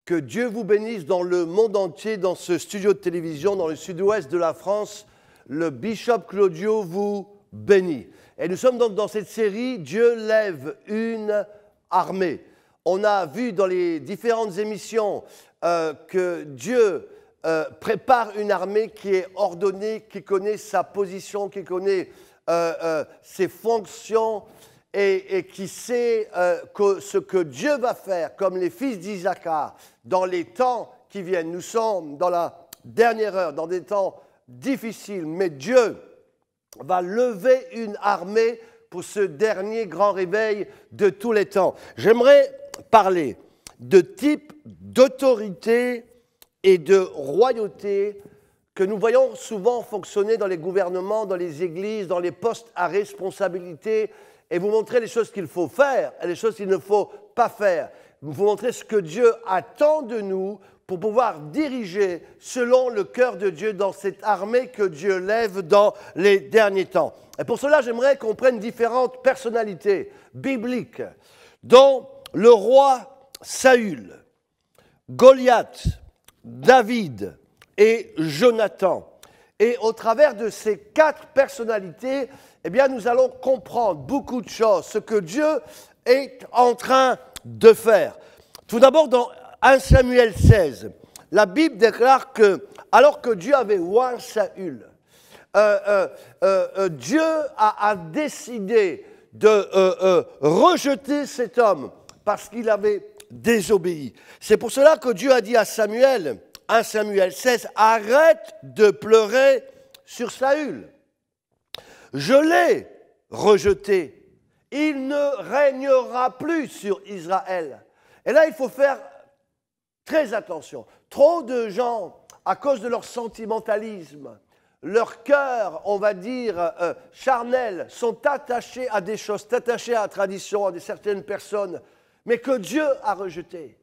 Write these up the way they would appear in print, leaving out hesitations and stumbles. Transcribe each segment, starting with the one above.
Que Dieu vous bénisse dans le monde entier, dans ce studio de télévision, dans le sud-ouest de la France. Le Bishop Claudio vous bénit. Et nous sommes donc dans cette série « Dieu lève une armée ». On a vu dans les différentes émissions que Dieu prépare une armée qui est ordonnée, qui connaît sa position, qui connaît ses fonctions, et qui sait ce que Dieu va faire, comme les fils d'Isaacar, dans les temps qui viennent. Nous sommes dans la dernière heure, dans des temps difficiles, mais Dieu va lever une armée pour ce dernier grand réveil de tous les temps. J'aimerais parler de type d'autorité et de royauté que nous voyons souvent fonctionner dans les gouvernements, dans les églises, dans les postes à responsabilité, et vous montrer les choses qu'il faut faire et les choses qu'il ne faut pas faire. Vous montrer ce que Dieu attend de nous pour pouvoir diriger selon le cœur de Dieu dans cette armée que Dieu lève dans les derniers temps. Et pour cela, j'aimerais qu'on prenne différentes personnalités bibliques, dont le roi Saül, Goliath, David et Jonathan. Et au travers de ces 4 personnalités, eh bien, nous allons comprendre beaucoup de choses, ce que Dieu est en train de faire. Tout d'abord, dans 1 Samuel 16, la Bible déclare que, alors que Dieu avait oint Saül, Dieu a décidé de rejeter cet homme parce qu'il avait désobéi. C'est pour cela que Dieu a dit à Samuel, 1 Samuel 16, « Arrête de pleurer sur Saül. Je l'ai rejeté. Il ne régnera plus sur Israël. » Et là, il faut faire très attention. Trop de gens, à cause de leur sentimentalisme, leur cœur, on va dire, charnel, sont attachés à des choses, attachés à la tradition, à certaines personnes, mais que Dieu a rejetées.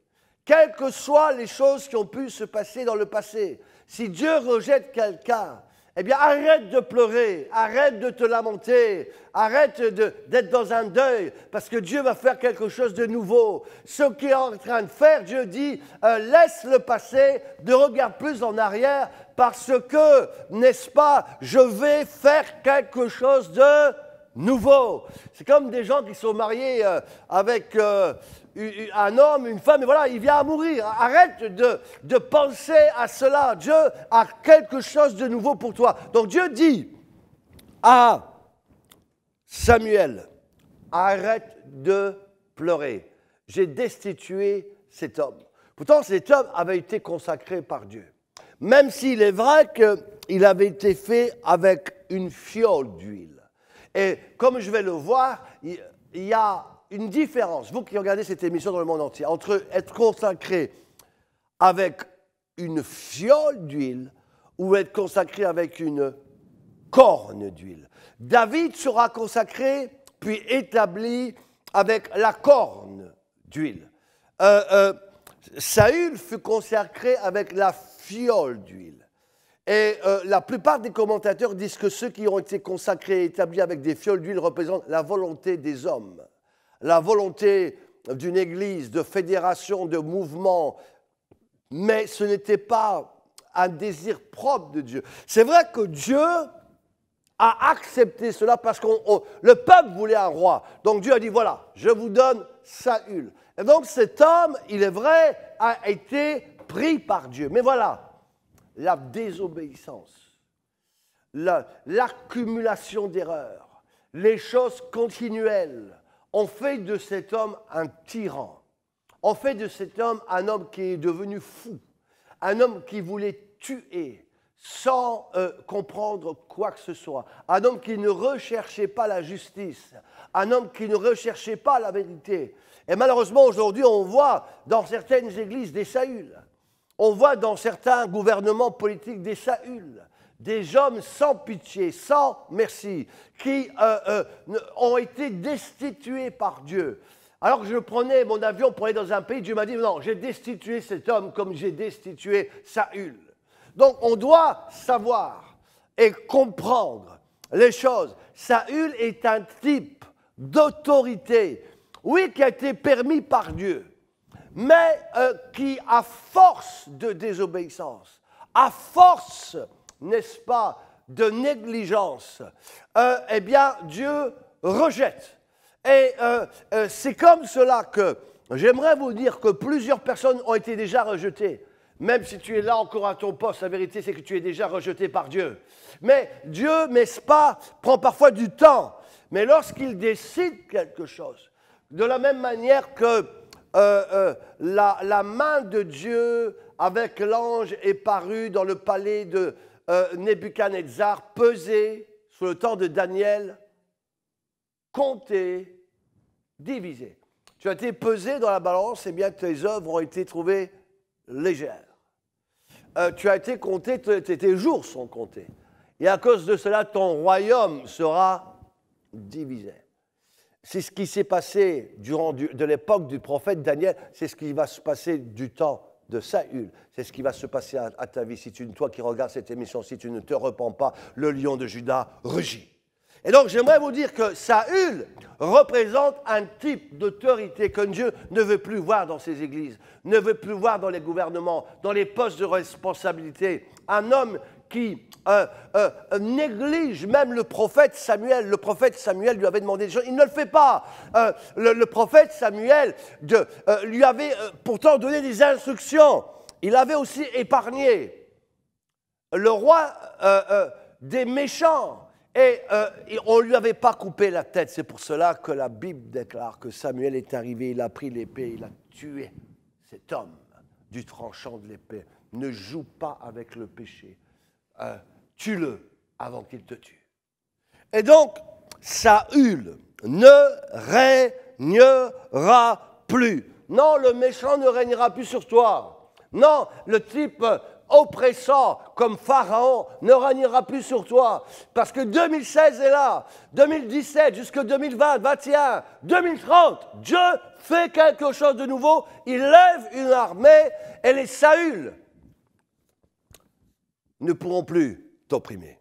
Quelles que soient les choses qui ont pu se passer dans le passé, si Dieu rejette quelqu'un, eh bien arrête de pleurer, arrête de te lamenter, arrête d'être dans un deuil, parce que Dieu va faire quelque chose de nouveau. Ce qu'il est en train de faire, Dieu dit, laisse le passé, ne regarde plus en arrière, parce que, n'est-ce pas, je vais faire quelque chose de nouveau. C'est comme des gens qui sont mariés avec un homme, une femme, et voilà, il vient à mourir. Arrête de penser à cela. Dieu a quelque chose de nouveau pour toi. Donc Dieu dit à Samuel, arrête de pleurer. J'ai destitué cet homme. Pourtant, cet homme avait été consacré par Dieu. Même s'il est vrai qu'il avait été fait avec une fiole d'huile. Et comme je vais le voir, il y a une différence, vous qui regardez cette émission dans le monde entier, entre être consacré avec une fiole d'huile ou être consacré avec une corne d'huile. David sera consacré puis établi avec la corne d'huile. Saül fut consacré avec la fiole d'huile. Et la plupart des commentateurs disent que ceux qui ont été consacrés et établis avec des fioles d'huile représentent la volonté des hommes, la volonté d'une église, de fédération, de mouvement, mais ce n'était pas un désir propre de Dieu. C'est vrai que Dieu a accepté cela parce que le peuple voulait un roi. Donc Dieu a dit, voilà, je vous donne Saül. Et donc cet homme, il est vrai, a été pris par Dieu. Mais voilà, la désobéissance, l'accumulation d'erreurs, les choses continuelles ont fait de cet homme un tyran, ont fait de cet homme un homme qui est devenu fou, un homme qui voulait tuer sans comprendre quoi que ce soit, un homme qui ne recherchait pas la justice, un homme qui ne recherchait pas la vérité. Et malheureusement, aujourd'hui, on voit dans certaines églises des Saül. On voit dans certains gouvernements politiques des Saül, des hommes sans pitié, sans merci, qui ont été destitués par Dieu. Alors que je prenais mon avion pour aller dans un pays, Dieu m'a dit, non, j'ai destitué cet homme comme j'ai destitué Saül. Donc on doit savoir et comprendre les choses. Saül est un type d'autorité, oui, qui a été permis par Dieu, mais qui, à force de désobéissance, à force, n'est-ce pas, de négligence, eh bien, Dieu rejette. Et c'est comme cela que j'aimerais vous dire que plusieurs personnes ont été déjà rejetées. Même si tu es là encore à ton poste, la vérité c'est que tu es déjà rejeté par Dieu. Mais Dieu, n'est-ce pas, prend parfois du temps. Mais lorsqu'il décide quelque chose, de la même manière que la main de Dieu avec l'ange est parue dans le palais de Nebuchadnezzar, pesée sous le temps de Daniel, comptée, divisée. Tu as été pesé dans la balance, et bien tes œuvres ont été trouvées légères. Tu as été compté, tes jours sont comptés. Et à cause de cela, ton royaume sera divisé. C'est ce qui s'est passé de l'époque du prophète Daniel, c'est ce qui va se passer du temps de Saül. C'est ce qui va se passer à ta vie. Si toi qui regardes cette émission, si tu ne te repens pas, le lion de Juda rugit. Et donc, j'aimerais vous dire que Saül représente un type d'autorité que Dieu ne veut plus voir dans ses églises, ne veut plus voir dans les gouvernements, dans les postes de responsabilité. Un homme qui néglige même le prophète Samuel. Le prophète Samuel lui avait demandé des choses. Il ne le fait pas. Le prophète Samuel lui avait pourtant donné des instructions. Il avait aussi épargné le roi des méchants. Et on ne lui avait pas coupé la tête. C'est pour cela que la Bible déclare que Samuel est arrivé, il a pris l'épée, il a tué cet homme du tranchant de l'épée. Ne joue pas avec le péché. Tue-le avant qu'il te tue. Et donc, Saül ne régnera plus. Non, le méchant ne régnera plus sur toi. Non, le type oppressant comme Pharaon ne régnera plus sur toi. Parce que 2016 est là, 2017 jusqu'à 2020, 2021, 2030, Dieu fait quelque chose de nouveau. Il lève une armée et les Saül ne pourront plus t'opprimer.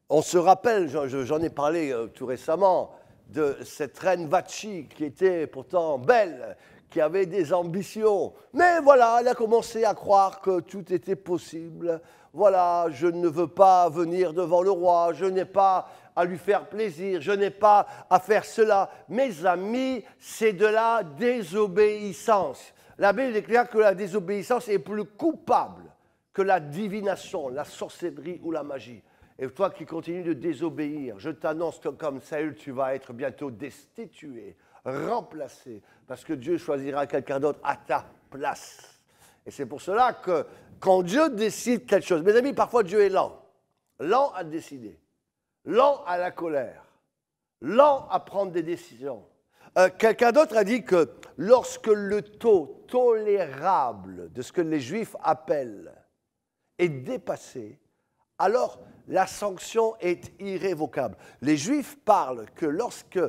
On se rappelle, j'en ai parlé tout récemment, de cette reine Vachi qui était pourtant belle, qui avait des ambitions. Mais voilà, elle a commencé à croire que tout était possible. Voilà, je ne veux pas venir devant le roi, je n'ai pas à lui faire plaisir, je n'ai pas à faire cela. Mes amis, c'est de la désobéissance. La Bible déclare que la désobéissance est plus coupable que la divination, la sorcellerie ou la magie. Et toi qui continues de désobéir, je t'annonce que comme Saül, tu vas être bientôt destitué, remplacé, parce que Dieu choisira quelqu'un d'autre à ta place. Et c'est pour cela que quand Dieu décide quelque chose, mes amis, parfois Dieu est lent à décider, lent à la colère, lent à prendre des décisions. Quelqu'un d'autre a dit que lorsque le taux tolérable de ce que les Juifs appellent est dépassé, alors la sanction est irrévocable. Les Juifs parlent que lorsque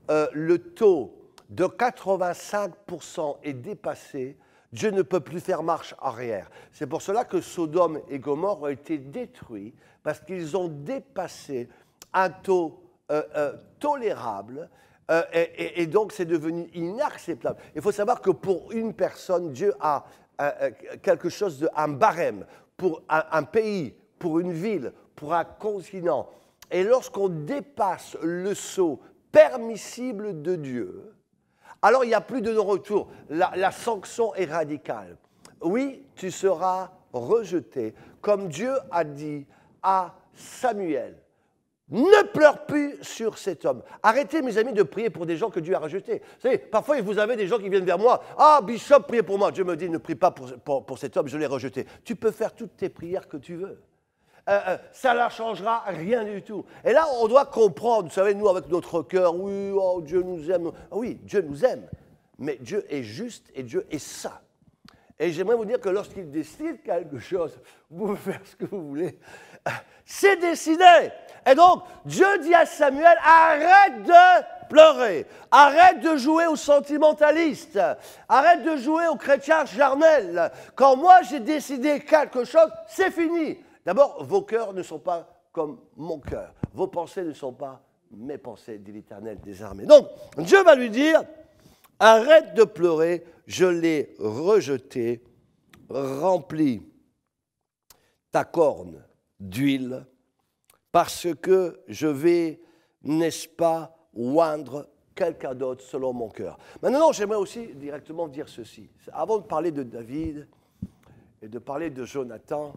le taux de 85% est dépassé, Dieu ne peut plus faire marche arrière. C'est pour cela que Sodome et Gomorrhe ont été détruits, parce qu'ils ont dépassé un taux tolérable, et donc c'est devenu inacceptable. Il faut savoir que pour une personne, Dieu a quelque chose un barème, pour un pays, pour une ville, pour un continent. Et lorsqu'on dépasse le sceau permissible de Dieu, alors il n'y a plus de non-retour. La sanction est radicale. Oui, tu seras rejeté, comme Dieu a dit à Samuel. Ne pleure plus sur cet homme. Arrêtez, mes amis, de prier pour des gens que Dieu a rejetés. Vous savez, parfois, vous avez des gens qui viennent vers moi. « Ah, Bishop, priez pour moi. » Dieu me dit, ne prie pas pour cet homme, je l'ai rejeté. Tu peux faire toutes tes prières que tu veux. Ça ne changera rien du tout. Et là, on doit comprendre, vous savez, nous, avec notre cœur, oui, oh, Dieu nous aime. Oui, Dieu nous aime. Mais Dieu est juste et Dieu est saint. Et j'aimerais vous dire que lorsqu'il décide quelque chose, vous pouvez faire ce que vous voulez. C'est décidé. Et donc, Dieu dit à Samuel, arrête de pleurer, arrête de jouer aux sentimentalistes, arrête de jouer aux chrétiens charnels. Quand moi j'ai décidé quelque chose, c'est fini. D'abord, vos cœurs ne sont pas comme mon cœur. Vos pensées ne sont pas mes pensées, dit l'Éternel des armées. Donc, Dieu va lui dire, arrête de pleurer, je l'ai rejeté, rempli ta corne d'huile, parce que je vais, n'est-ce pas, oindre quelqu'un d'autre selon mon cœur. Maintenant, j'aimerais aussi directement dire ceci. Avant de parler de David et de parler de Jonathan,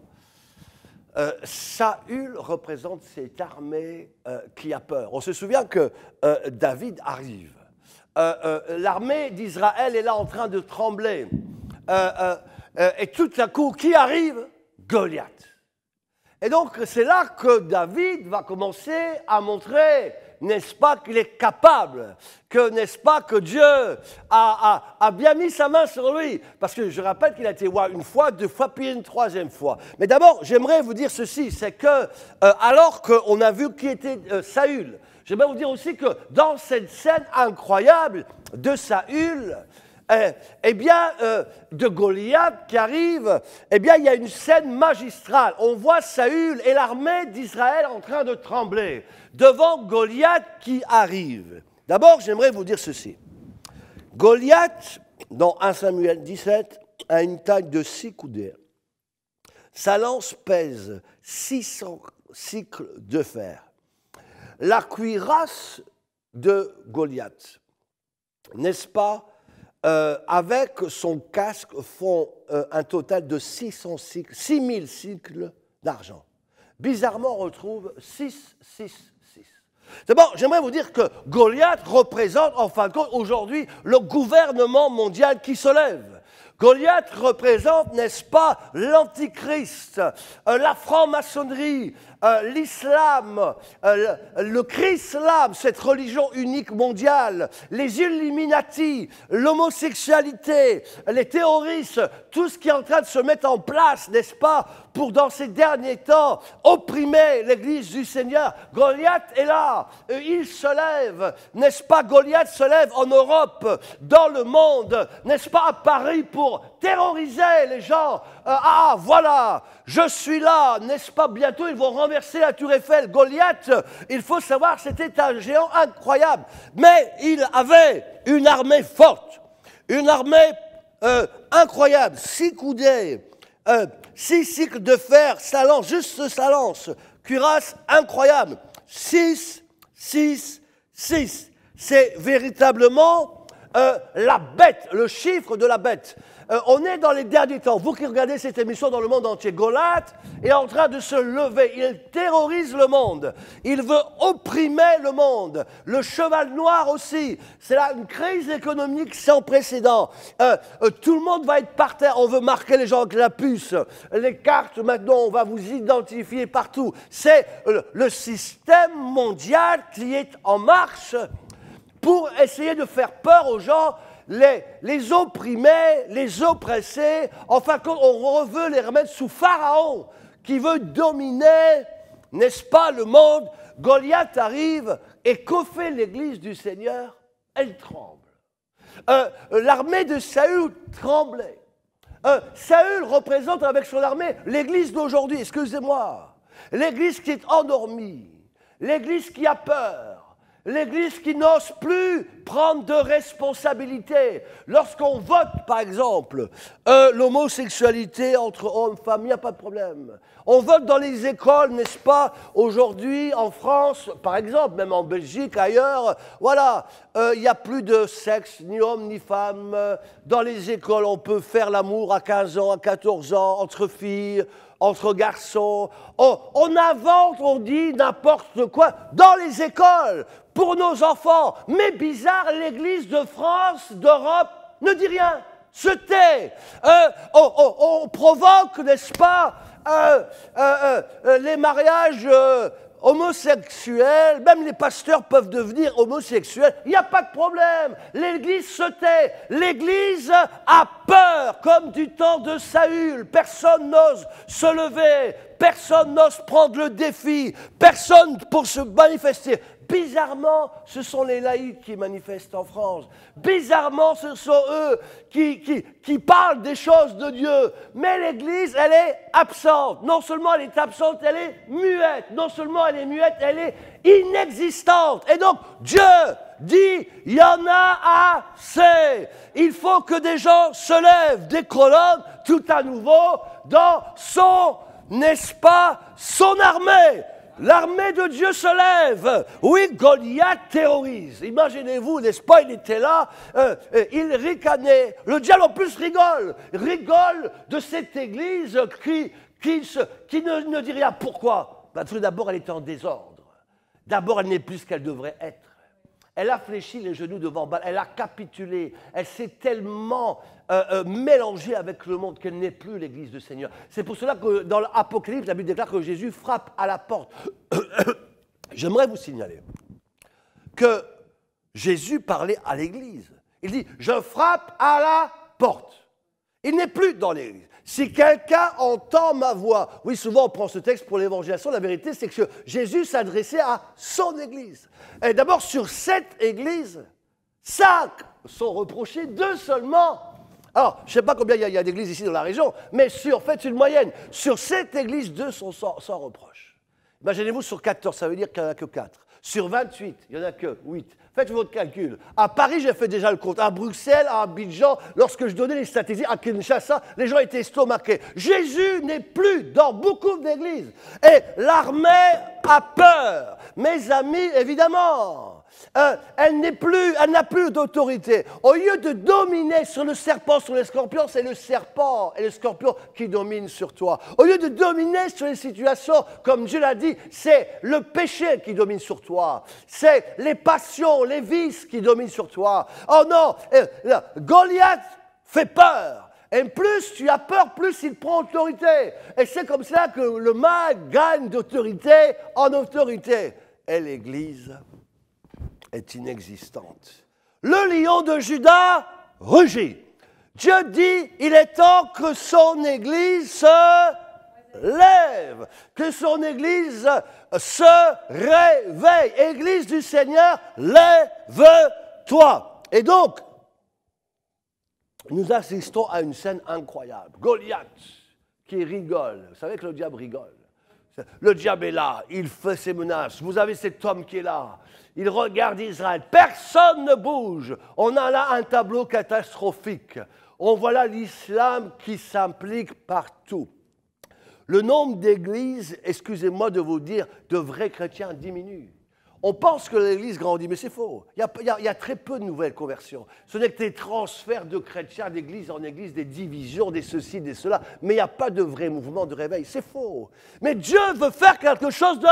Saül représente cette armée qui a peur. On se souvient que David arrive. L'armée d'Israël est là en train de trembler. Et tout à coup, qui arrive? Goliath. Et donc, c'est là que David va commencer à montrer, n'est-ce pas, qu'il est capable, que, n'est-ce pas, que Dieu a bien mis sa main sur lui. Parce que je rappelle qu'il a été roi une fois, deux fois, puis une troisième fois. Mais d'abord, j'aimerais vous dire ceci, c'est que, alors qu'on a vu qui était Saül, j'aimerais vous dire aussi que dans cette scène incroyable de Saül, de Goliath qui arrive, il y a une scène magistrale. On voit Saül et l'armée d'Israël en train de trembler devant Goliath qui arrive. D'abord, j'aimerais vous dire ceci. Goliath, dans 1 Samuel 17, a une taille de 6 coudées. Sa lance pèse 600 cycles de fer. La cuirasse de Goliath, n'est-ce pas, avec son casque, font un total de 6000 cycles d'argent. Bizarrement, on retrouve 6, 6, 6. D'abord, j'aimerais vous dire que Goliath représente, en fin de compte, aujourd'hui, le gouvernement mondial qui se lève. Goliath représente, n'est-ce pas, l'antichrist, la franc-maçonnerie, l'islam, le chrislam, cette religion unique mondiale, les Illuminati, l'homosexualité, les terroristes, tout ce qui est en train de se mettre en place, n'est-ce pas, pour dans ces derniers temps opprimer l'Église du Seigneur. Goliath est là, il se lève, n'est-ce pas, Goliath se lève en Europe, dans le monde, n'est-ce pas, à Paris pour terroriser les gens. Ah, voilà, je suis là, n'est-ce pas, bientôt ils vont renverser la tour Eiffel. Goliath, il faut savoir, c'était un géant incroyable, mais il avait une armée forte, une armée incroyable, 6 coudées, 6 cycles de fer, sa lance, juste sa lance, cuirasse incroyable, 6, 6, 6. C'est véritablement la bête, le chiffre de la bête. On est dans les derniers temps. Vous qui regardez cette émission dans le monde entier, Goliath est en train de se lever. Il terrorise le monde. Il veut opprimer le monde. Le cheval noir aussi. C'est là une crise économique sans précédent. Tout le monde va être par terre. On veut marquer les gens avec la puce. Les cartes, maintenant, on va vous identifier partout. C'est le système mondial qui est en marche pour essayer de faire peur aux gens, les opprimés, les oppressés. Enfin, on veut les remettre sous Pharaon, qui veut dominer, n'est-ce pas, le monde. Goliath arrive, et que fait l'Église du Seigneur? Elle tremble. L'armée de Saül tremblait. Saül représente avec son armée l'Église d'aujourd'hui, excusez-moi. L'Église qui est endormie, l'Église qui a peur. L'Église qui n'ose plus prendre de responsabilités. Lorsqu'on vote, par exemple, l'homosexualité entre hommes et femmes, il n'y a pas de problème. On vote dans les écoles, n'est-ce pas, aujourd'hui, en France, par exemple, même en Belgique, ailleurs, voilà, il n'y a plus de sexe, ni homme, ni femme. Dans les écoles, on peut faire l'amour à 15 ans, à 14 ans, entre filles, entre garçons. On invente, on dit n'importe quoi dans les écoles pour nos enfants. Mais bizarre, l'Église de France, d'Europe, ne dit rien, se tait. On provoque, n'est-ce pas, les mariages homosexuels, même les pasteurs peuvent devenir homosexuels, il n'y a pas de problème, l'Église se tait, l'Église a peur, comme du temps de Saül, personne n'ose se lever, personne n'ose prendre le défi, personne pour se manifester. Bizarrement, ce sont les laïcs qui manifestent en France. Bizarrement, ce sont eux qui parlent des choses de Dieu. Mais l'Église, elle est absente. Non seulement elle est absente, elle est muette. Non seulement elle est muette, elle est inexistante. Et donc, Dieu dit, il y en a assez. Il faut que des gens se lèvent, des colonnes, tout à nouveau, dans son, n'est-ce pas, son armée. L'armée de Dieu se lève. Oui, Goliath terrorise. Imaginez-vous, n'est-ce pas, il était là, il ricanait. Le diable en plus rigole de cette église qui ne dit rien. Pourquoi? Parce que d'abord, elle était en désordre. D'abord, elle n'est plus ce qu'elle devrait être. Elle a fléchi les genoux devant Baal, elle a capitulé, elle s'est tellement mélangée avec le monde qu'elle n'est plus l'église du Seigneur. C'est pour cela que dans l'Apocalypse, la Bible déclare que Jésus frappe à la porte. J'aimerais vous signaler que Jésus parlait à l'église. Il dit, je frappe à la porte. Il n'est plus dans l'église. Si quelqu'un entend ma voix, oui, souvent on prend ce texte pour l'évangélisation, la vérité c'est que Jésus s'adressait à son église. Et d'abord sur cette église, 5 sont reprochés, 2 seulement. Alors, je ne sais pas combien il y a d'églises ici dans la région, mais faites une moyenne. Sur cette église, 2 sont sans reproche. Imaginez-vous sur 14, ça veut dire qu'il n'y en a que 4. Sur 28, il n'y en a que 8. Faites votre calcul. À Paris, j'ai fait déjà le compte. À Bruxelles, à Abidjan, lorsque je donnais les statistiques, à Kinshasa, les gens étaient estomaqués. Jésus n'est plus dans beaucoup d'églises. Et l'armée a peur. Mes amis, évidemment. Elle n'a plus d'autorité. Au lieu de dominer sur le serpent, sur les scorpions, c'est le serpent et le scorpion qui dominent sur toi. Au lieu de dominer sur les situations, comme Dieu l'a dit, c'est le péché qui domine sur toi. C'est les passions, les vices qui dominent sur toi. Oh non, Goliath fait peur. Et plus tu as peur, plus il prend autorité. Et c'est comme ça que le mal gagne d'autorité en autorité. Et l'Église est inexistante. Le lion de Juda rugit. Dieu dit, il est temps que son Église se lève, que son Église se réveille. Église du Seigneur, lève-toi. Et donc, nous assistons à une scène incroyable. Goliath qui rigole. Vous savez que le diable rigole. Le diable est là, il fait ses menaces. Vous avez cet homme qui est là. Il regarde Israël. Personne ne bouge. On a là un tableau catastrophique. On voit là l'islam qui s'implique partout. Le nombre d'églises, excusez-moi de vous dire, de vrais chrétiens diminue. On pense que l'église grandit, mais c'est faux. Il y a très peu de nouvelles conversions. Ce n'est que des transferts de chrétiens d'église en église, des divisions, des ceci, des cela. Mais il n'y a pas de vrai mouvement de réveil. C'est faux. Mais Dieu veut faire quelque chose de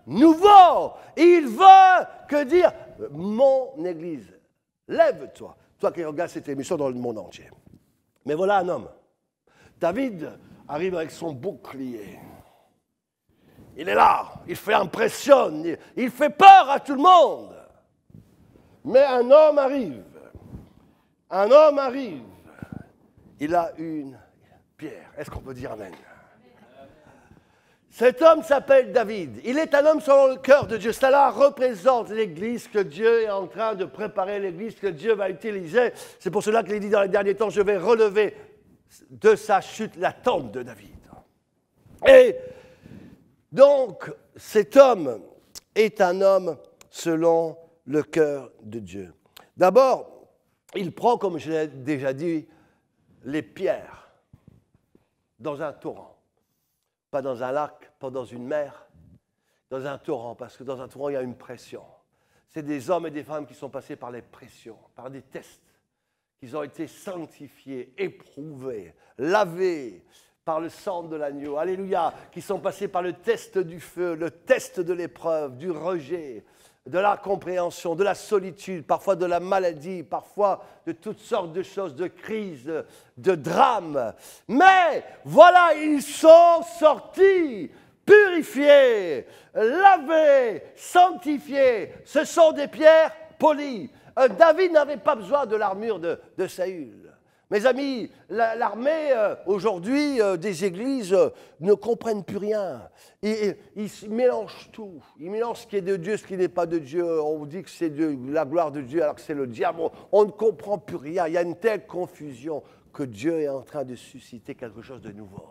nouveau. Il veut que dire, mon église, lève-toi. Toi qui regardes cette émission dans le monde entier. Mais voilà un homme. David arrive avec son bouclier. Il est là, il fait impression, il fait peur à tout le monde. Mais un homme arrive. Il a une pierre. Est-ce qu'on peut dire amen? Cet homme s'appelle David. Il est un homme selon le cœur de Dieu. Cela représente l'église que Dieu est en train de préparer, l'église que Dieu va utiliser. C'est pour cela qu'il est dit dans les derniers temps, je vais relever de sa chute la tente de David. Et donc, cet homme est un homme selon le cœur de Dieu. D'abord, il prend, comme je l'ai déjà dit, les pierres dans un torrent. Pas dans un lac, pas dans une mer, dans un torrent, parce que dans un torrent, il y a une pression. C'est des hommes et des femmes qui sont passés par les pressions, par des tests, qui ont été sanctifiés, éprouvés, lavés par le sang de l'agneau, alléluia, qui sont passés par le test du feu, le test de l'épreuve, du rejet, de la compréhension, de la solitude, parfois de la maladie, parfois de toutes sortes de choses, de crises, de drames. Mais voilà, ils sont sortis, purifiés, lavés, sanctifiés. Ce sont des pierres polies. David n'avait pas besoin de l'armure de Saül. Mes amis, l'armée aujourd'hui des églises ne comprennent plus rien. Ils mélangent tout. Ils mélangent ce qui est de Dieu, ce qui n'est pas de Dieu. On dit que c'est de la gloire de Dieu alors que c'est le diable. On ne comprend plus rien. Il y a une telle confusion que Dieu est en train de susciter quelque chose de nouveau.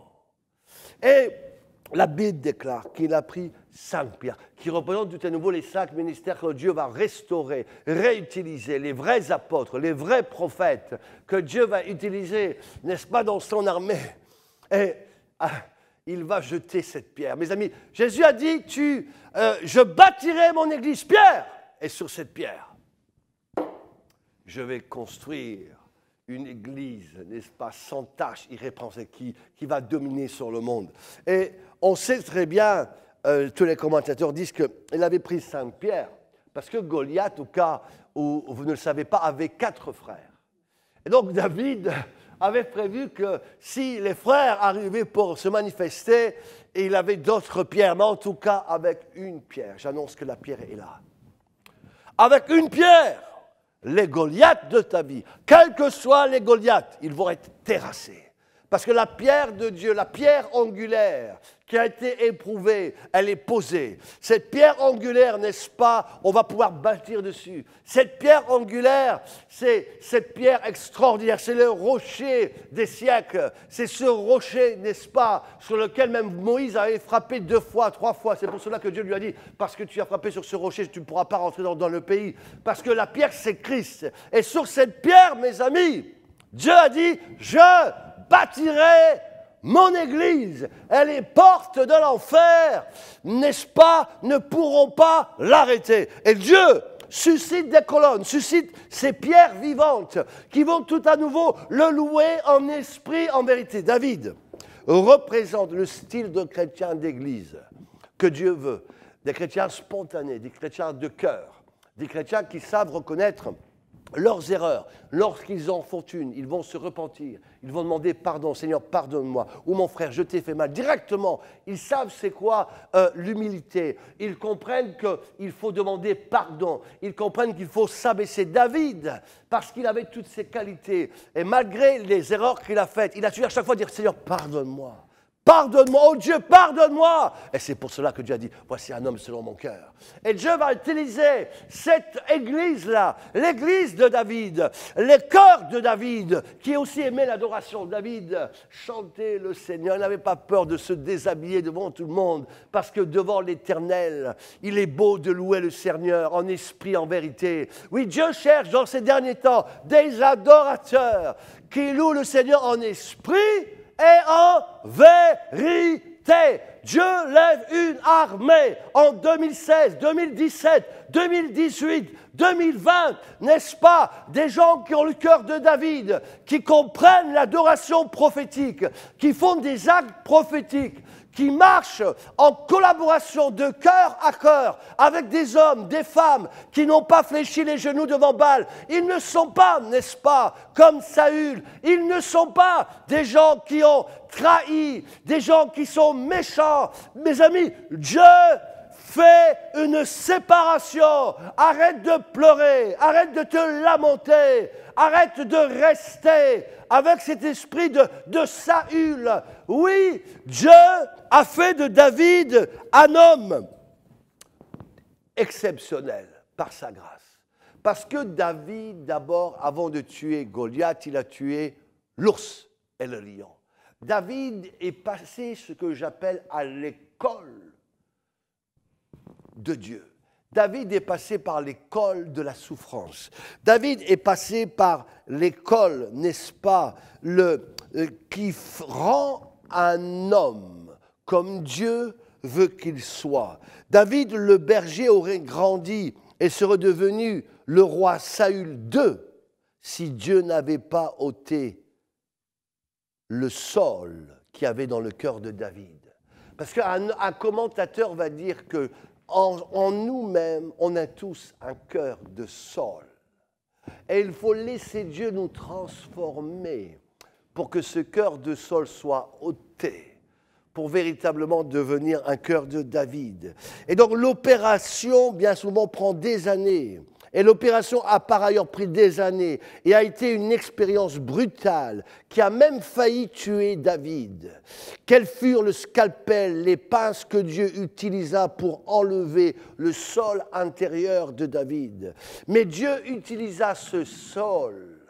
Et la Bible déclare qu'il a pris 5 pierres, qui représentent tout à nouveau les 5 ministères que Dieu va restaurer, réutiliser, les vrais apôtres, les vrais prophètes, que Dieu va utiliser, n'est-ce pas, dans son armée. Et il va jeter cette pierre. Mes amis, Jésus a dit, je bâtirai mon église pierre, et sur cette pierre, je vais construire une église, n'est-ce pas, sans tache, irrépréhensible, qui va dominer sur le monde. Et on sait très bien, tous les commentateurs disent qu'il avait pris 5 pierres, parce que Goliath, au cas où vous ne le savez pas, avait 4 frères. Et donc David avait prévu que si les frères arrivaient pour se manifester, il avait d'autres pierres, mais en tout cas avec une pierre. J'annonce que la pierre est là. Avec une pierre, les Goliaths de ta vie, quels que soient les Goliaths, ils vont être terrassés. Parce que la pierre de Dieu, la pierre angulaire qui a été éprouvée, elle est posée. Cette pierre angulaire, n'est-ce pas, on va pouvoir bâtir dessus. Cette pierre angulaire, c'est cette pierre extraordinaire, c'est le rocher des siècles. C'est ce rocher, n'est-ce pas, sur lequel même Moïse avait frappé 2 fois, 3 fois. C'est pour cela que Dieu lui a dit, parce que tu as frappé sur ce rocher, tu ne pourras pas rentrer dans le pays. Parce que la pierre, c'est Christ. Et sur cette pierre, mes amis, Dieu a dit, je bâtirai mon église, et les portes de l'enfer, n'est-ce pas, ne pourront pas l'arrêter. Et Dieu suscite des colonnes, suscite ces pierres vivantes qui vont tout à nouveau le louer en esprit, en vérité. David représente le style de chrétien d'église que Dieu veut. Des chrétiens spontanés, des chrétiens de cœur, des chrétiens qui savent reconnaître leurs erreurs. Lorsqu'ils en font une, ils vont se repentir. Ils vont demander pardon. Seigneur, pardonne-moi. Ou mon frère, je t'ai fait mal. Directement, ils savent c'est quoi l'humilité. Ils comprennent qu'il faut demander pardon. Ils comprennent qu'il faut s'abaisser. David, parce qu'il avait toutes ces qualités, et malgré les erreurs qu'il a faites, il a su à chaque fois dire, Seigneur, pardonne-moi. Pardonne-moi, oh Dieu, pardonne-moi. Et c'est pour cela que Dieu a dit, voici un homme selon mon cœur. Et Dieu va utiliser cette église-là, l'église de David, les cœurs de David, qui aussi aimait l'adoration. David chantait le Seigneur, il n'avait pas peur de se déshabiller devant tout le monde, parce que devant l'Éternel, il est beau de louer le Seigneur en esprit, en vérité. Oui, Dieu cherche dans ces derniers temps des adorateurs qui louent le Seigneur en esprit et en vérité. Dieu lève une armée en 2016, 2017, 2018, 2020, n'est-ce pas? Des gens qui ont le cœur de David, qui comprennent l'adoration prophétique, qui font des actes prophétiques, qui marchent en collaboration de cœur à cœur avec des hommes, des femmes qui n'ont pas fléchi les genoux devant Baal. Ils ne sont pas, n'est-ce pas, comme Saül. Ils ne sont pas des gens qui ont trahi, des gens qui sont méchants. Mes amis, Dieu fait une séparation. Arrête de pleurer, arrête de te lamenter, arrête de rester avec cet esprit de Saül. Oui, Dieu a fait de David un homme exceptionnel par sa grâce. Parce que David, d'abord, avant de tuer Goliath, il a tué l'ours et le lion. David est passé ce que j'appelle à l'école de Dieu. David est passé par l'école de la souffrance. David est passé par l'école, n'est-ce pas, qui rend un homme comme Dieu veut qu'il soit. David, le berger, aurait grandi et serait devenu le roi Saül II si Dieu n'avait pas ôté le Saul qu'il y avait dans le cœur de David. Parce qu'un commentateur va dire que en nous-mêmes, on a tous un cœur de Saul. Et il faut laisser Dieu nous transformer pour que ce cœur de Saul soit ôté, pour véritablement devenir un cœur de David. Et donc l'opération, bien souvent, prend des années. Et l'opération a par ailleurs pris des années et a été une expérience brutale qui a même failli tuer David. Quels furent le scalpel, les pinces que Dieu utilisa pour enlever le sol intérieur de David. Mais Dieu utilisa ce sol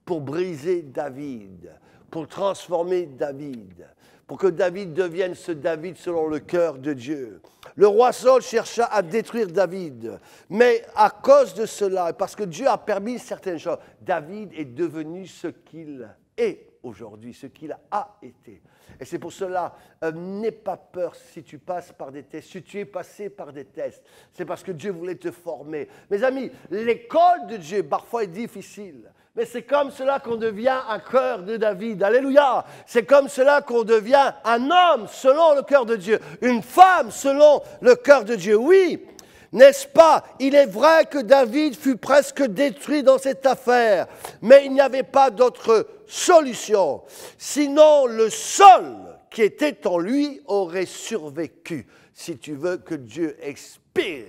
pour briser David, pour transformer David, pour que David devienne ce David selon le cœur de Dieu. Le roi Saul chercha à détruire David, mais à cause de cela, parce que Dieu a permis certaines choses, David est devenu ce qu'il est aujourd'hui, ce qu'il a été. Et c'est pour cela, n'aie pas peur si tu passes par des tests, si tu es passé par des tests. C'est parce que Dieu voulait te former. Mes amis, l'école de Dieu, parfois, est difficile. Mais c'est comme cela qu'on devient un cœur de David. Alléluia! C'est comme cela qu'on devient un homme selon le cœur de Dieu, une femme selon le cœur de Dieu. Oui, n'est-ce pas? Il est vrai que David fut presque détruit dans cette affaire, mais il n'y avait pas d'autre solution. Sinon, le Saul qui était en lui aurait survécu. Si tu veux que Dieu expire,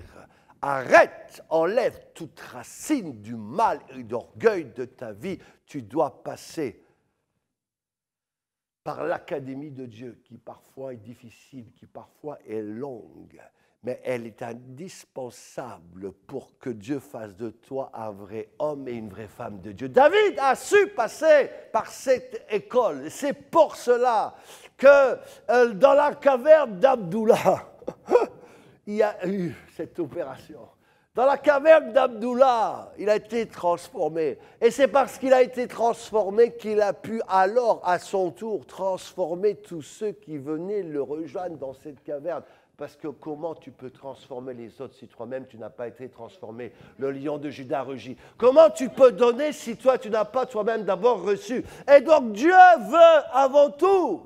arrête, enlève toute racine du mal et d'orgueil de ta vie. Tu dois passer par l'académie de Dieu, qui parfois est difficile, qui parfois est longue, mais elle est indispensable pour que Dieu fasse de toi un vrai homme et une vraie femme de Dieu. David a su passer par cette école. C'est pour cela que dans la caverne d'Abdullah, il y a eu cette opération. Dans la caverne d'Abdullah, il a été transformé. Et c'est parce qu'il a été transformé qu'il a pu alors, à son tour, transformer tous ceux qui venaient le rejoindre dans cette caverne. Parce que comment tu peux transformer les autres si toi-même tu n'as pas été transformé? Le lion de Juda rugit. Comment tu peux donner si toi tu n'as pas toi-même d'abord reçu? Et donc Dieu veut avant tout,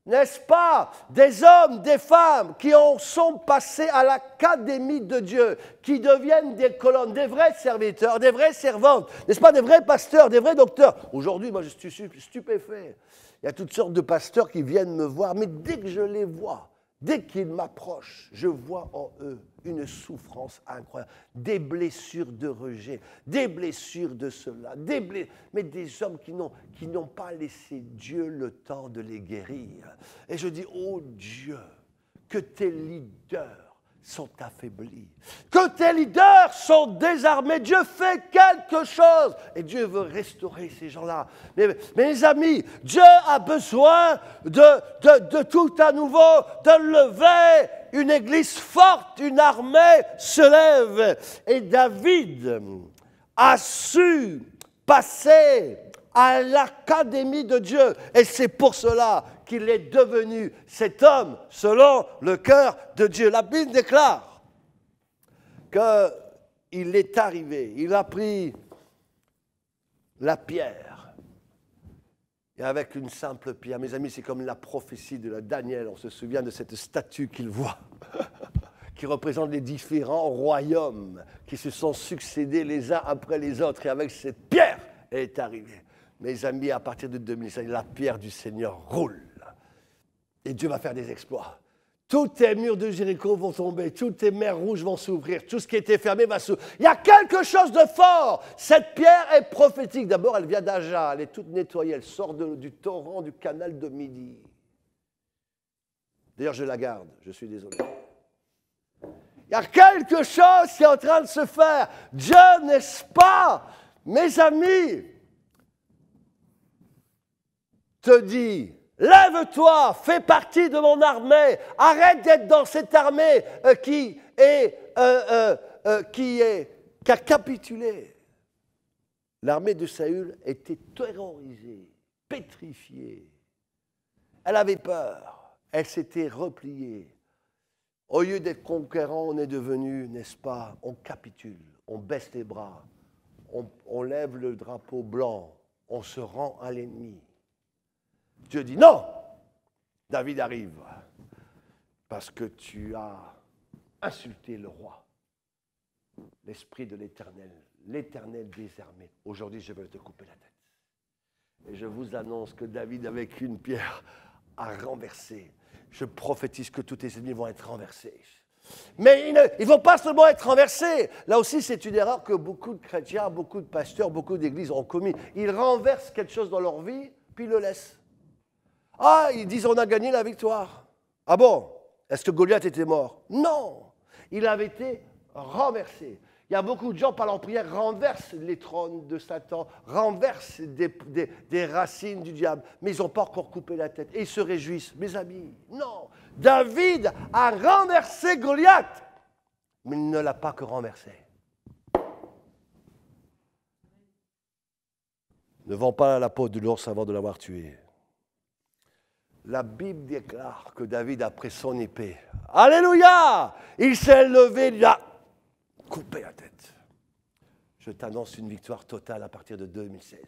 n'est-ce pas, des hommes, des femmes qui sont passés à l'académie de Dieu, qui deviennent des colonnes, des vrais serviteurs, des vraies servantes, n'est-ce pas, des vrais pasteurs, des vrais docteurs. Aujourd'hui, moi je suis stupéfait. Il y a toutes sortes de pasteurs qui viennent me voir, mais dès que je les vois, dès qu'ils m'approchent, je vois en eux une souffrance incroyable, des blessures de rejet, des blessures de cela, mais des hommes qui n'ont pas laissé Dieu le temps de les guérir. Et je dis, oh Dieu, que tes leaders sont affaiblis, que tes leaders sont désarmés. Dieu fait quelque chose et Dieu veut restaurer ces gens-là. Mais mes amis, Dieu a besoin de tout à nouveau, de lever une église forte, une armée se lève. Et David a su passer à l'académie de Dieu. Et c'est pour cela qu'il est devenu cet homme selon le cœur de Dieu. La Bible déclare qu'il est arrivé, il a pris la pierre. Et avec une simple pierre, mes amis, c'est comme la prophétie de Daniel. On se souvient de cette statue qu'il voit, qui représente les différents royaumes qui se sont succédés les uns après les autres. Et avec cette pierre, elle est arrivée. Mes amis, à partir de 2005, la pierre du Seigneur roule. Et Dieu va faire des exploits. Tous tes murs de Jéricho vont tomber, toutes tes mers rouges vont s'ouvrir, tout ce qui était fermé va s'ouvrir. Il y a quelque chose de fort. Cette pierre est prophétique. D'abord, elle vient d'Aja, elle est toute nettoyée, elle sort du torrent du canal de Midi. D'ailleurs, je la garde, je suis désolé. Il y a quelque chose qui est en train de se faire. Dieu, n'est-ce pas, mes amis, te dit, lève-toi, fais partie de mon armée, arrête d'être dans cette armée qui a capitulé. L'armée de Saül était terrorisée, pétrifiée. Elle avait peur, elle s'était repliée. Au lieu d'être conquérant, on est devenu, n'est-ce pas, on capitule, on baisse les bras, on lève le drapeau blanc, on se rend à l'ennemi. Dieu dit non, David arrive, parce que tu as insulté le roi, l'esprit de l'Éternel, l'Éternel des armées. Aujourd'hui, je vais te couper la tête. Et je vous annonce que David, avec une pierre, a renversé. Je prophétise que tous tes ennemis vont être renversés. Mais ils ne vont pas seulement être renversés. Là aussi, c'est une erreur que beaucoup de chrétiens, beaucoup de pasteurs, beaucoup d'églises ont commis. Ils renversent quelque chose dans leur vie, puis ils le laissent. Ah, ils disent on a gagné la victoire. Ah bon? Est-ce que Goliath était mort? Non, il avait été renversé. Il y a beaucoup de gens, par leur prière, renversent les trônes de Satan, renversent des racines du diable, mais ils n'ont pas encore coupé la tête. Et ils se réjouissent. Mes amis, non. David a renversé Goliath, mais il ne l'a pas que renversé. Ne vends pas la peau de l'ours avant de l'avoir tué. La Bible déclare que David a pris son épée. Alléluia! Il s'est levé, il a coupé la tête. Je t'annonce une victoire totale à partir de 2016.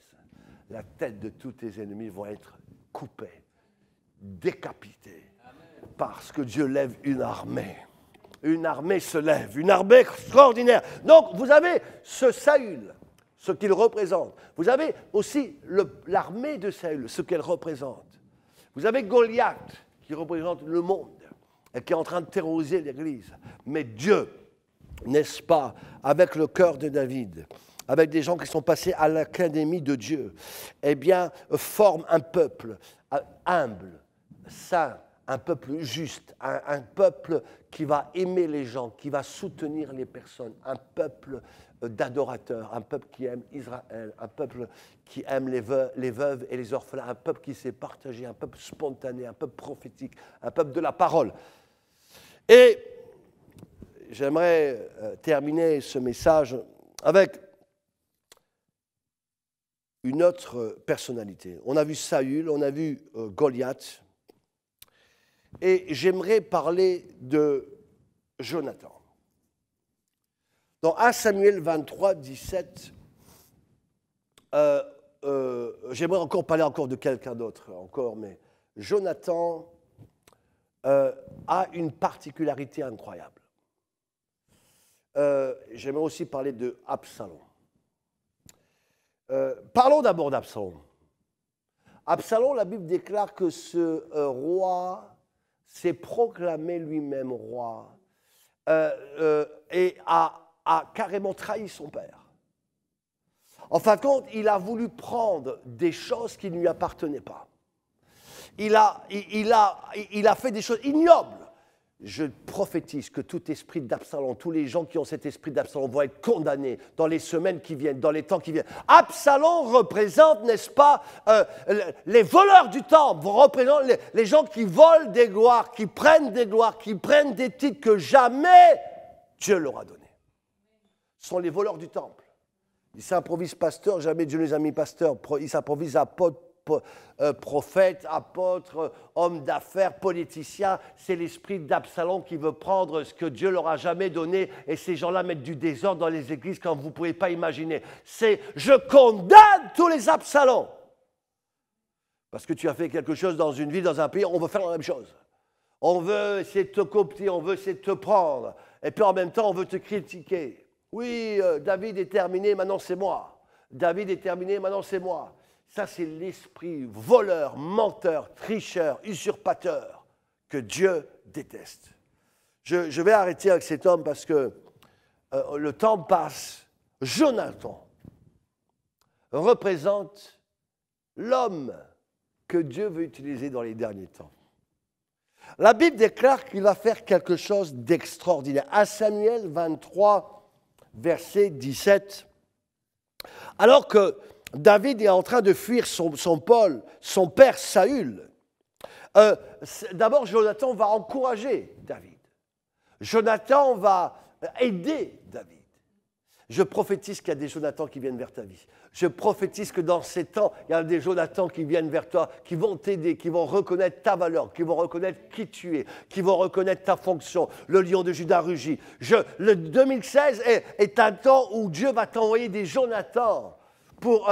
La tête de tous tes ennemis vont être coupée, décapitée. Parce que Dieu lève une armée. Une armée se lève, une armée extraordinaire. Donc, vous avez ce Saül, ce qu'il représente. Vous avez aussi l'armée de Saül, ce qu'elle représente. Vous avez Goliath, qui représente le monde, et qui est en train de terroriser l'Église. Mais Dieu, n'est-ce pas, avec le cœur de David, avec des gens qui sont passés à l'académie de Dieu, eh bien, forme un peuple humble, saint, un peuple juste, un peuple qui va aimer les gens, qui va soutenir les personnes, un peuple d'adorateurs, un peuple qui aime Israël, un peuple qui aime les veuves et les orphelins, un peuple qui sait partager, un peuple spontané, un peuple prophétique, un peuple de la parole. Et j'aimerais terminer ce message avec une autre personnalité. On a vu Saül, on a vu Goliath, et j'aimerais parler de Jonathan. Dans 1 Samuel 23, 17, j'aimerais encore parler de quelqu'un d'autre, mais Jonathan a une particularité incroyable. J'aimerais aussi parler de Absalom. Parlons d'abord d'Absalom. Absalom, la Bible déclare que ce roi s'est proclamé lui-même roi et a carrément trahi son père. En fin de compte, il a voulu prendre des choses qui ne lui appartenaient pas. Il a fait des choses ignobles. Je prophétise que tout esprit d'Absalom, tous les gens qui ont cet esprit d'Absalom vont être condamnés dans les semaines qui viennent, dans les temps qui viennent. Absalom représente, n'est-ce pas, les voleurs du temple, représente les gens qui volent des gloires, qui prennent des titres que jamais Dieu leur a donnés. Ce sont les voleurs du temple. Ils s'improvisent pasteurs, jamais Dieu ne les a mis pasteurs. Ils s'improvisent apôtres, prophètes, apôtres, hommes d'affaires, politiciens. C'est l'esprit d'Absalom qui veut prendre ce que Dieu leur a jamais donné, et ces gens-là mettent du désordre dans les églises comme vous ne pouvez pas imaginer. Je condamne tous les Absaloms. Parce que tu as fait quelque chose dans une ville, dans un pays, on veut faire la même chose. On veut essayer de te coopter, on veut essayer de te prendre, et puis en même temps, on veut te critiquer. Oui, David est terminé, maintenant c'est moi. David est terminé, maintenant c'est moi. Ça, c'est l'esprit voleur, menteur, tricheur, usurpateur que Dieu déteste. Je vais arrêter avec cet homme parce que le temps passe. Jonathan représente l'homme que Dieu veut utiliser dans les derniers temps. La Bible déclare qu'il va faire quelque chose d'extraordinaire. À Samuel 23, verset 17, alors que David est en train de fuir son père Saül, d'abord Jonathan va encourager David. Jonathan va aider David. Je prophétise qu'il y a des Jonathan qui viennent vers ta vie. Je prophétise que dans ces temps, il y a des Jonathan qui viennent vers toi, qui vont t'aider, qui vont reconnaître ta valeur, qui vont reconnaître qui tu es, qui vont reconnaître ta fonction. Le lion de Juda rugit. Le 2016 est un temps où Dieu va t'envoyer des Jonathan pour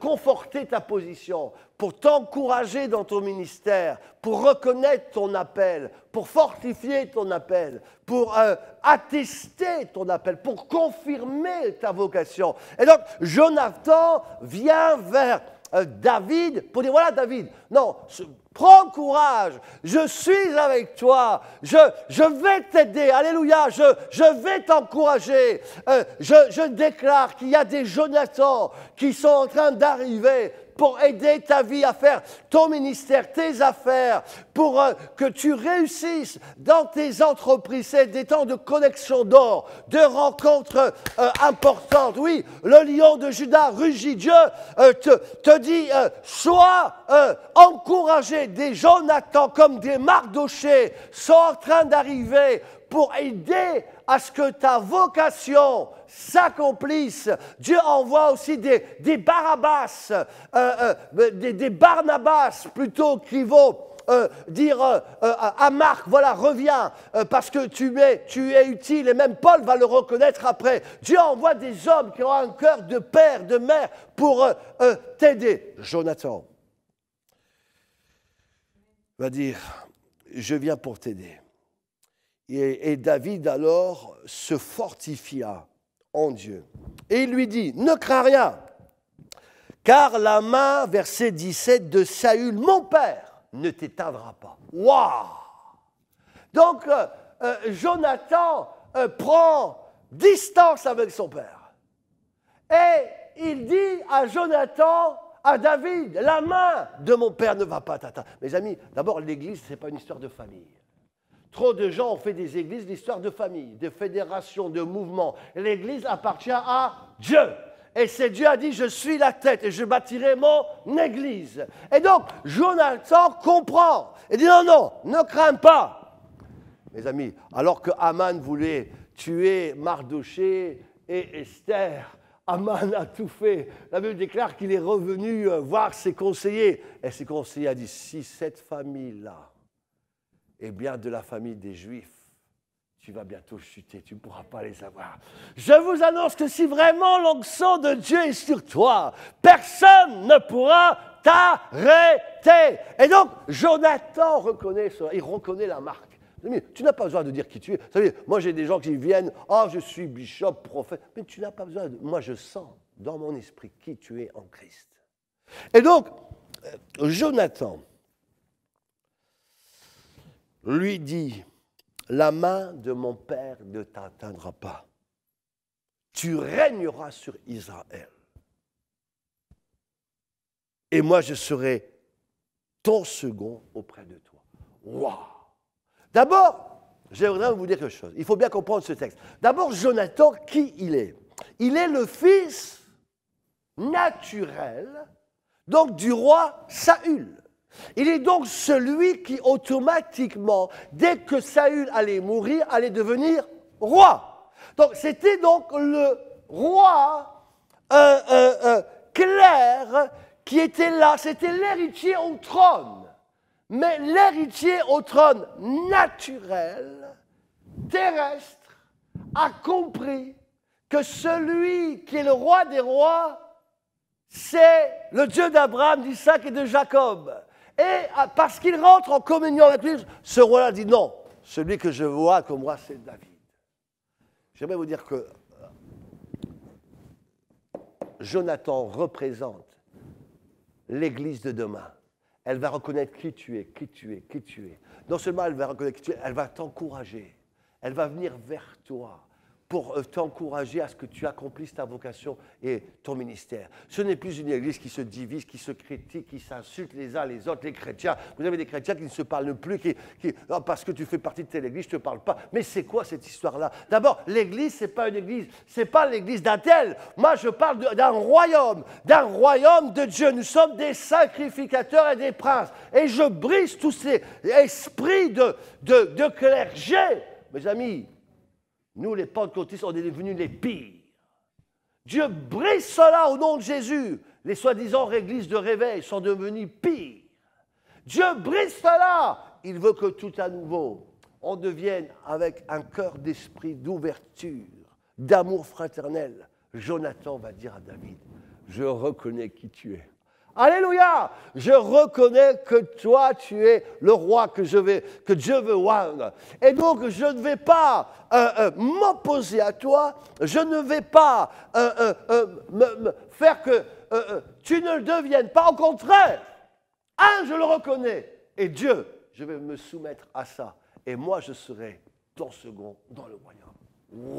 conforter ta position, pour t'encourager dans ton ministère, pour reconnaître ton appel, pour fortifier ton appel, pour attester ton appel, pour confirmer ta vocation. Et donc, Jonathan vient vers David pour dire, voilà David, non, prends courage, je suis avec toi, je vais t'aider, alléluia, je vais t'encourager. Je déclare qu'il y a des Jonathan qui sont en train d'arriver pour aider ta vie à faire ton ministère, tes affaires, pour que tu réussisses dans tes entreprises. C'est des temps de connexion d'or, de rencontres importantes. Oui, le lion de Juda rugit. Dieu te dit, sois encouragé. Des Jonathan comme des Mardochée sont en train d'arriver pour aider à ce que ta vocation s'accomplisse. Dieu envoie aussi des Barabbas, des Barnabas plutôt, qui vont dire à Marc, voilà, reviens, parce que tu es utile, et même Paul va le reconnaître après. Dieu envoie des hommes qui ont un cœur de père, de mère, pour t'aider. Jonathan va dire, je viens pour t'aider. Et David alors se fortifia en Dieu. Et il lui dit, ne crains rien, car la main, verset 17, de Saül, mon père, ne t'éteindra pas. Waouh! Donc, Jonathan prend distance avec son père. Et il dit à Jonathan, à David, la main de mon père ne va pas t'atteindre. Mes amis, d'abord, l'Église, ce n'est pas une histoire de famille. Trop de gens ont fait des églises d'histoire de famille, de fédérations, de mouvements. L'Église appartient à Dieu. Et c'est Dieu a dit, je suis la tête et je bâtirai mon Église. Et donc, Jonathan comprend. Il dit, non, non, ne crains pas. Mes amis, alors que Aman voulait tuer Mardochée et Esther, Aman a tout fait. La Bible déclare qu'il est revenu voir ses conseillers. Et ses conseillers ont dit, si cette famille-là est bien de la famille des Juifs, tu vas bientôt chuter, tu ne pourras pas les avoir. Je vous annonce que si vraiment l'onction de Dieu est sur toi, personne ne pourra t'arrêter. Et donc, Jonathan reconnaît cela, il reconnaît la marque. Tu n'as pas besoin de dire qui tu es. Vous savez, moi j'ai des gens qui viennent, « Ah, je suis bishop, prophète », mais tu n'as pas besoin de... Moi je sens dans mon esprit qui tu es en Christ. Et donc, Jonathan lui dit, la main de mon père ne t'atteindra pas. Tu régneras sur Israël. Et moi, je serai ton second auprès de toi. Waouh! D'abord, j'aimerais vous dire quelque chose. Il faut bien comprendre ce texte. D'abord, Jonathan, qui il est? Il est le fils naturel, donc du roi Saül. Il est donc celui qui automatiquement, dès que Saül allait mourir, allait devenir roi. Donc c'était donc le roi clair qui était là, c'était l'héritier au trône. Mais l'héritier au trône naturel, terrestre, a compris que celui qui est le roi des rois, c'est le Dieu d'Abraham, d'Isaac et de Jacob. Et parce qu'il rentre en communion avec lui, ce roi-là dit non, celui que je vois comme roi, c'est David. J'aimerais vous dire que Jonathan représente l'Église de demain. Elle va reconnaître qui tu es, qui tu es, qui tu es. Non seulement elle va reconnaître qui tu es, elle va t'encourager. Elle va venir vers toi pour t'encourager à ce que tu accomplisses ta vocation et ton ministère. Ce n'est plus une église qui se divise, qui se critique, qui s'insulte les uns les autres, les chrétiens. Vous avez des chrétiens qui ne se parlent plus, parce que tu fais partie de telle église, je ne te parle pas. Mais c'est quoi cette histoire-là? D'abord, l'église, ce n'est pas une église, ce n'est pas l'église d'un tel. Moi, je parle d'un royaume de Dieu. Nous sommes des sacrificateurs et des princes. Et je brise tous ces esprits de clergé. Mes amis, nous, les pentecôtistes, on est devenus les pires. Dieu brise cela au nom de Jésus. Les soi-disant églises de réveil sont devenues pires. Dieu brise cela. Il veut que tout à nouveau, on devienne avec un cœur d'esprit, d'ouverture, d'amour fraternel. Jonathan va dire à David, je reconnais qui tu es. Alléluia! Je reconnais que toi, tu es le roi que Dieu veut oindre. Et donc, je ne vais pas m'opposer à toi. Je ne vais pas faire que tu ne le deviennes pas. Au contraire, je le reconnais. Et Dieu, je vais me soumettre à ça. Et moi, je serai ton second dans le royaume. Waouh!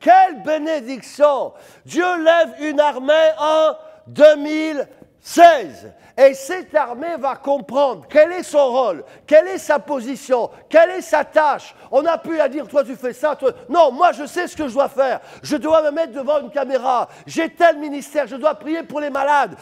Quelle bénédiction! Dieu lève une armée en 2016. Et cette armée va comprendre quel est son rôle, quelle est sa position, quelle est sa tâche. On n'a plus à dire, toi tu fais ça, toi... Non, moi je sais ce que je dois faire. Je dois me mettre devant une caméra. J'ai tel ministère, je dois prier pour les malades.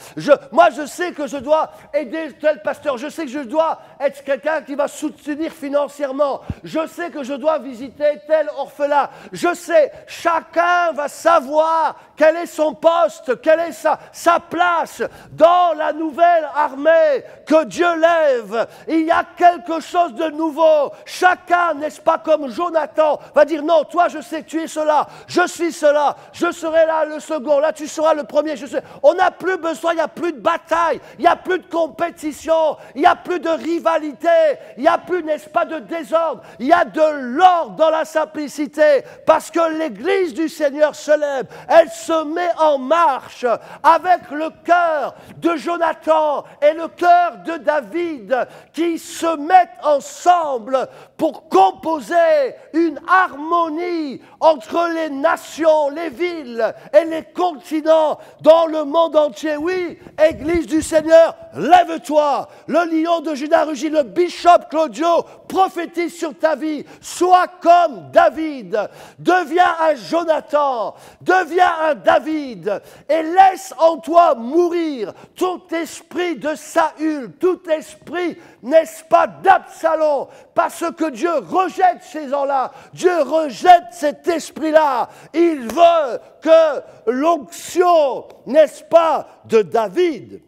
Moi je sais que je dois aider tel pasteur. Je sais que je dois être quelqu'un qui va soutenir financièrement. Je sais que je dois visiter tel orphelin. Je sais, chacun va savoir quel est son poste, quelle est sa place dans la nouvelle armée que Dieu lève. Il y a quelque chose de nouveau. Chacun, n'est-ce pas, comme Jonathan, va dire non, toi je sais que tu es cela, je suis cela, je serai là le second, là tu seras le premier. On n'a plus besoin, il n'y a plus de bataille, il n'y a plus de compétition, il n'y a plus de rivalité, il n'y a plus, n'est-ce pas, de désordre, il y a de l'ordre dans la simplicité, parce que l'Église du Seigneur se lève, elle se met en marche avec le cœur de Jonathan et le cœur de David qui se mettent ensemble pour composer une harmonie entre les nations, les villes et les continents dans le monde entier. Oui, Église du Seigneur, lève-toi. Le lion de Juda rugit, le bishop Claudio prophétise sur ta vie. Sois comme David. Deviens un Jonathan. Deviens un David. Et laisse en toi mourir tout esprit de Saül, tout esprit, n'est-ce pas, d'Absalom, parce que Dieu rejette ces gens-là, Dieu rejette cet esprit-là. Il veut que l'onction, n'est-ce pas, de David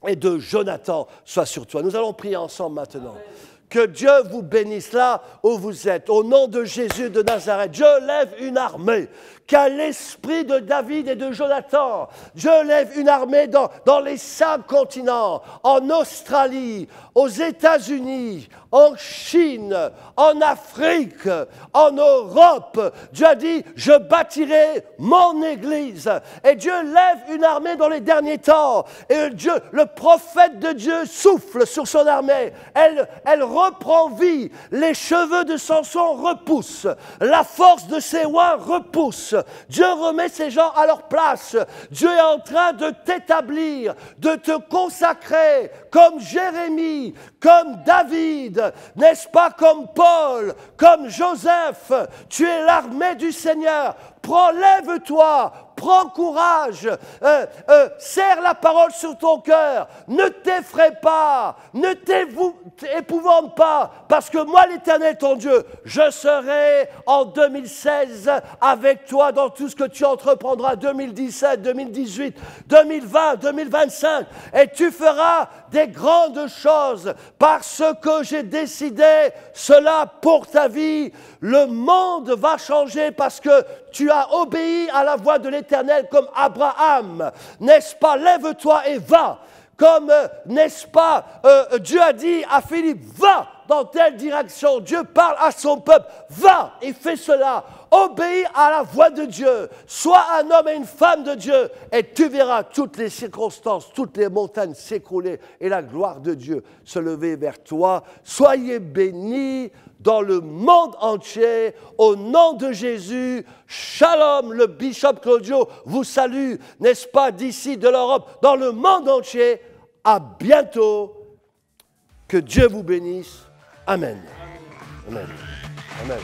et de Jonathan soit sur toi. Nous allons prier ensemble maintenant. Amen. Que Dieu vous bénisse là où vous êtes. Au nom de Jésus de Nazareth, je lève une armée qui a l'esprit de David et de Jonathan. Je lève une armée dans les 5 continents, en Australie, aux États-Unis, en Chine, en Afrique, en Europe. Dieu a dit, je bâtirai mon Église. Et Dieu lève une armée dans les derniers temps. Et Dieu, le prophète de Dieu souffle sur son armée. Elle reprend vie. Les cheveux de Samson repoussent. La force de ses oins repousse. Dieu remet ces gens à leur place. Dieu est en train de t'établir, de te consacrer comme Jérémie, comme David, n'est-ce pas, comme Paul, comme Joseph. Tu es l'armée du Seigneur. Lève-toi, prends courage, serre la parole sur ton cœur, ne t'effraie pas, ne t'épouvante pas, parce que moi, l'Éternel, ton Dieu, je serai en 2016 avec toi dans tout ce que tu entreprendras, 2017, 2018, 2020, 2025, et tu feras des grandes choses, parce que j'ai décidé cela pour ta vie. Le monde va changer parce que tu as obéi à la voix de l'Éternel comme Abraham. N'est-ce pas? Lève-toi et va. Comme, n'est-ce pas, Dieu a dit à Philippe, va dans telle direction. Dieu parle à son peuple, va et fais cela. Obéis à la voix de Dieu. Sois un homme et une femme de Dieu. Et tu verras toutes les circonstances, toutes les montagnes s'écrouler et la gloire de Dieu se lever vers toi. Soyez bénis dans le monde entier, au nom de Jésus. Shalom, le bishop Claudio vous salue, n'est-ce pas, d'ici, de l'Europe, dans le monde entier. À bientôt. Que Dieu vous bénisse. Amen. Amen. Amen.